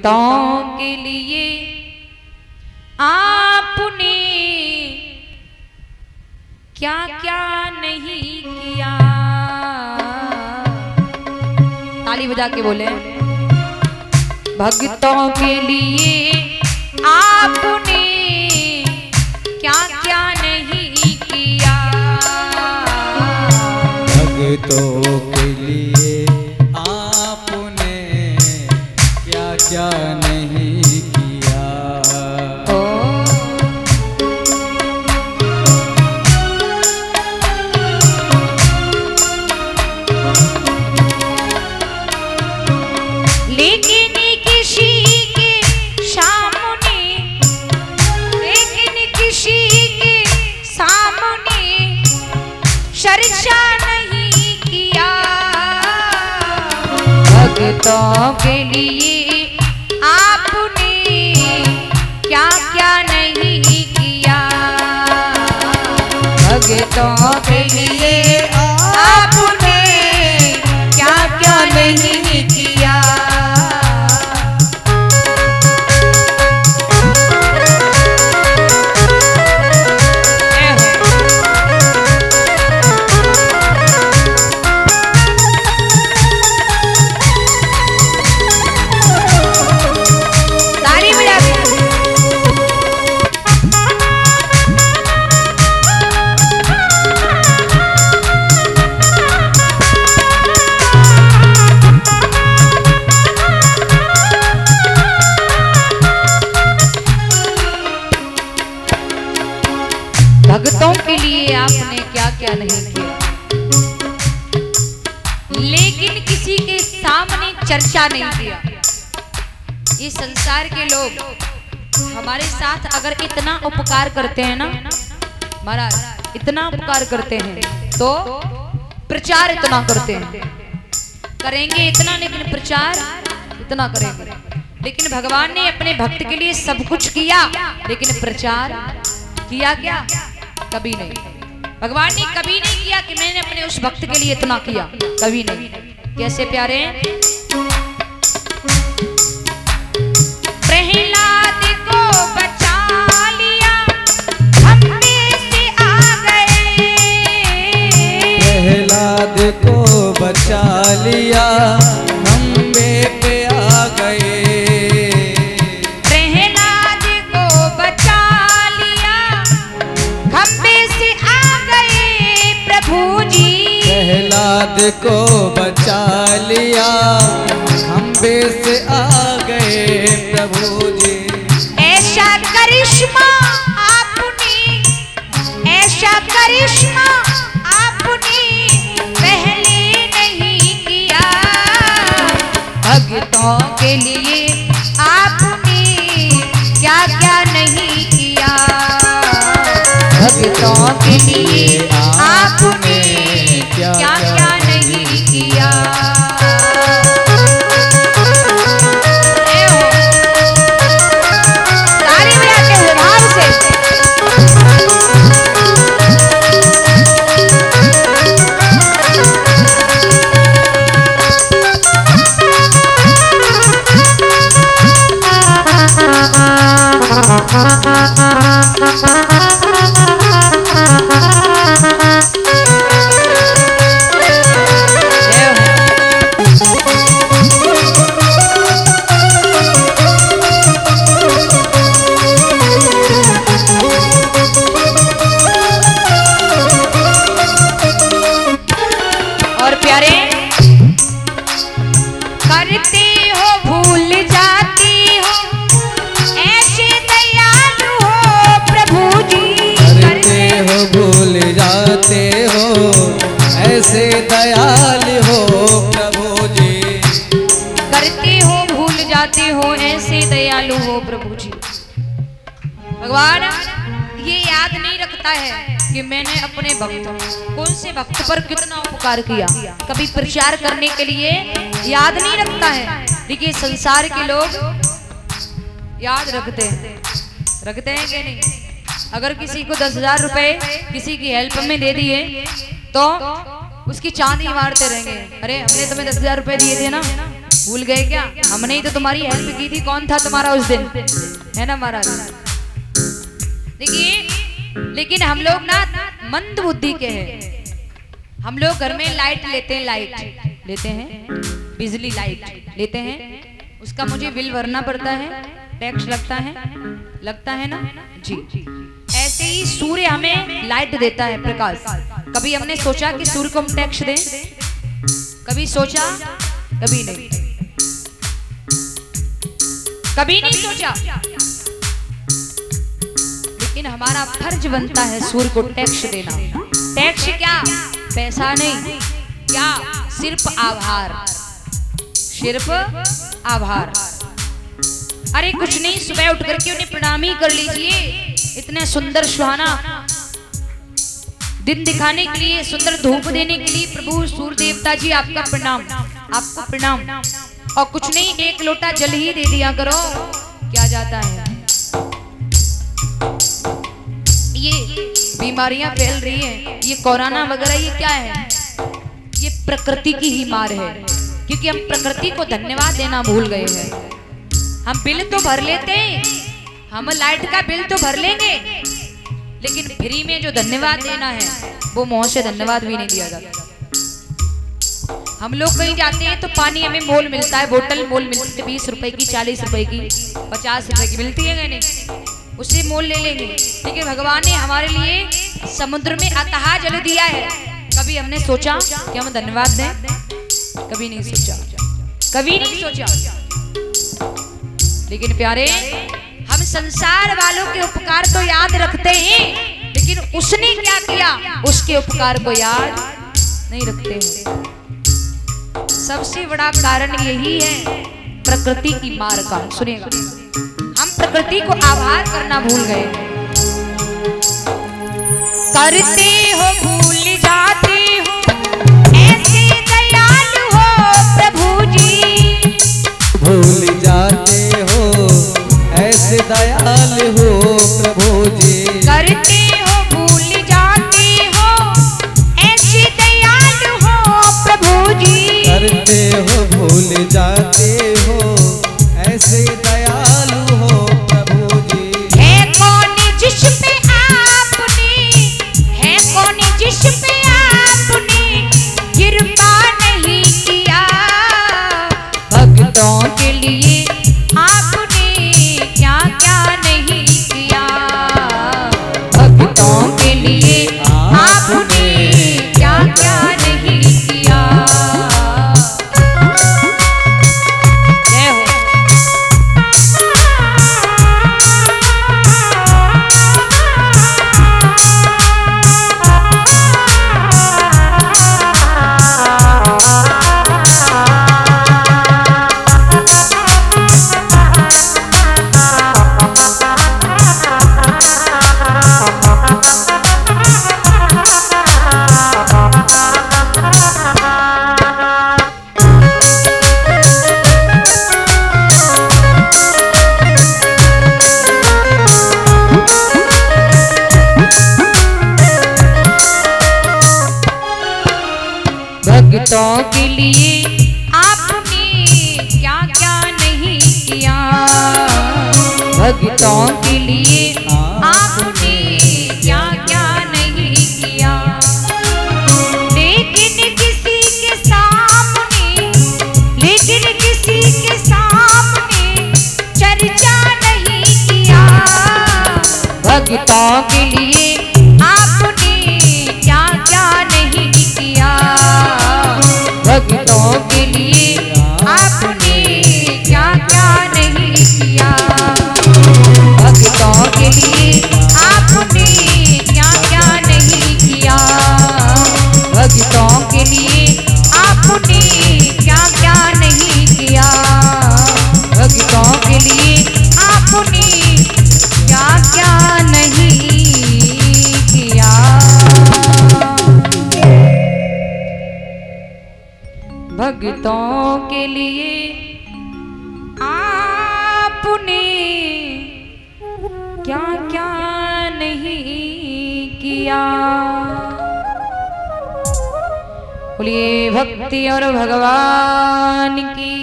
भक्तों के लिए आपने क्या क्या नहीं किया। ताली बजा के बोले, भक्तों के लिए आपने क्या क्या नहीं किया। भक्तों के लिए आपने क्या क्या नहीं किया। लेकिन किसी के सामने, लेकिन किसी के सामने चर्चा नहीं किया। भक्तों के लिए आपने क्या क्या नहीं किया। भक्तों के लिए आपने क्या क्या नहीं किया। भक्तों के लिए आपने क्या क्या नहीं किया, लेकिन किसी के सामने चर्चा नहीं किया। ये संसार के लोग हमारे साथ अगर इतना उपकार करते हैं ना महाराज, इतना उपकार करते हैं तो प्रचार इतना करते हैं, करेंगे इतना, लेकिन प्रचार इतना करेंगे। लेकिन भगवान ने अपने भक्त के लिए सब कुछ किया, लेकिन प्रचार किया क्या? कभी नहीं। भगवान ने कभी नहीं किया कि मैंने अपने उस भक्त के लिए इतना किया, कभी नहीं। कैसे प्यारे, प्रहलाद को बचा लिया, खंबे से आ गए। प्रहलाद को बचा लिया, खंबे पे आ गए। प्रहलाद को बचा लिया, खंबे से आ गए प्रभु जी। प्रहलाद को बचा लिया, खंबे से आ गए प्रभु जी। ऐसा करिश्मा आपने, ऐसा करिश्मा आपने पहले नहीं किया। भक्तों के लिए आपने क्या क्या नहीं किया। भक्तों के लिए आपने क्या क्या नहीं किया। ताली बजाते हुए भाव से, और प्यारे करते हो भूल जाती हो, ऐसे दयालु हो प्रभु जी। करते हो भूल जाते हो, ऐसे दयालु हो प्रभु जी। करते हो भूल जाते हो, ऐसे दयालु हो प्रभु जी। भगवान ये याद नहीं रखता है कि मैंने अपने भक्त, कौन से भक्त पर कितना उपकार किया, कभी प्रचार करने के लिए याद नहीं रखता है। देखिए संसार के लोग याद रखते हैं, रखते हैं कि नहीं? अगर किसी को 10,000 रुपए किसी की हेल्प में दे दिए तो उसकी चांदी मारते रहेंगे। अरे हमने तुम्हें 10,000 रुपए दिए थे ना, भूल गए क्या? हमने ही तो तुम्हारी हेल्प की थी, कौन था तुम्हारा उस दिन, है ना महाराज? देखिए, लेकिन हम लोग ना मंद बुद्धि के हैं। हम लोग घर में लाइट लेते हैं, लाइट लेते हैं, बिजली लाइट लेते हैं, उसका मुझे बिल भरना पड़ता है, टैक्स लगता है ना जी। ऐसे ही सूर्य हमें लाइट देता है, प्रकाश। कभी हमने सोचा कि सूर्य को हम टैक्स दें? कभी सोचा? कभी नहीं, कभी नहीं सोचा। लेकिन हमारा फर्ज बनता है सूर्य को टैक्स देना। टैक्स क्या? पैसा नहीं, क्या? सिर्फ आभार, सिर्फ आभार। अरे कुछ नहीं, सुबह उठ करके उन्हें प्रणाम ही कर लीजिए। इतने सुंदर सुहाना दिन दिखाने के लिए, सुंदर धूप देने के लिए प्रभु सूर्य देवता जी आपका प्रणाम, आपको प्रणाम। और कुछ नहीं, एक लोटा जल ही दे दिया करो, क्या जाता है। ये बीमारियां फैल रही हैं, ये कोरोना वगैरह, ये क्या है? ये प्रकृति की ही मार है, क्योंकि हम प्रकृति को धन्यवाद देना भूल गए हैं। हम बिल तो भर लेते हैं, हम लाइट का बिल तो भर लेंगे, लेकिन फ्री में जो धन्यवाद देना है वो मुंह से धन्यवाद भी नहीं दिया जाता। हम लोग कहीं जाते हैं तो पानी हमें मोल मिलता है, बोतल मोल मिलती है, 20 रुपए की, 40 रुपए की, 50 रुपए की मिलती है, नहीं उसे मोल ले लेंगे। लेकिन भगवान ने हमारे लिए समुद्र में अथाह जल दिया है। कभी हमने सोचा कि हम धन्यवाद दें? कभी नहीं सोचा, कभी नहीं सोचा। लेकिन प्यारे, हम संसार वालों के उपकार तो याद रखते हैं, लेकिन उसने क्या किया उसके उपकार को याद नहीं रखते हैं। सबसे बड़ा कारण यही है प्रकृति की मार का। सुनिएगा, हम प्रकृति को आभार करना भूल गए। करते हो भूल जाते हो, ऐसे दयालु हो प्रभु जी। भूल जाते हो, ऐसे दयालु हो प्रभु जी। करते हो भूल जाते हो, ऐसे दयालु हो प्रभु जी। करते हो भूल जाते हो, ऐसे दयालु हो प्रभु जी। है कौन जिस पे आपने, है कौन जिस पे आपने कृपा नहीं किया। भक्तों के लिए आपने क्या क्या नहीं किया। भक्तों के लिए आपने क्या क्या नहीं किया। जय हो। भक्तों के लिए आपने क्या क्या नहीं किया। भक्तों के लिए आपने क्या क्या नहीं किया। लेकिन किसी के सामने, लेकिन किसी के सामने चर्चा नहीं किया। भक्तों के लिए आपने क्या क्या नहीं किया। भक्तों के लिए आपने क्या क्या नहीं किया। भक्तों के लिए आपने क्या क्या नहीं किया। भक्तों के लिए आपने क्या क्या नहीं किया। भक्तों के लिए आपने क्या क्या नहीं किया। भक्तों के लिए आपने क्या क्या नहीं किया। बोलिए भक्ति और भगवान की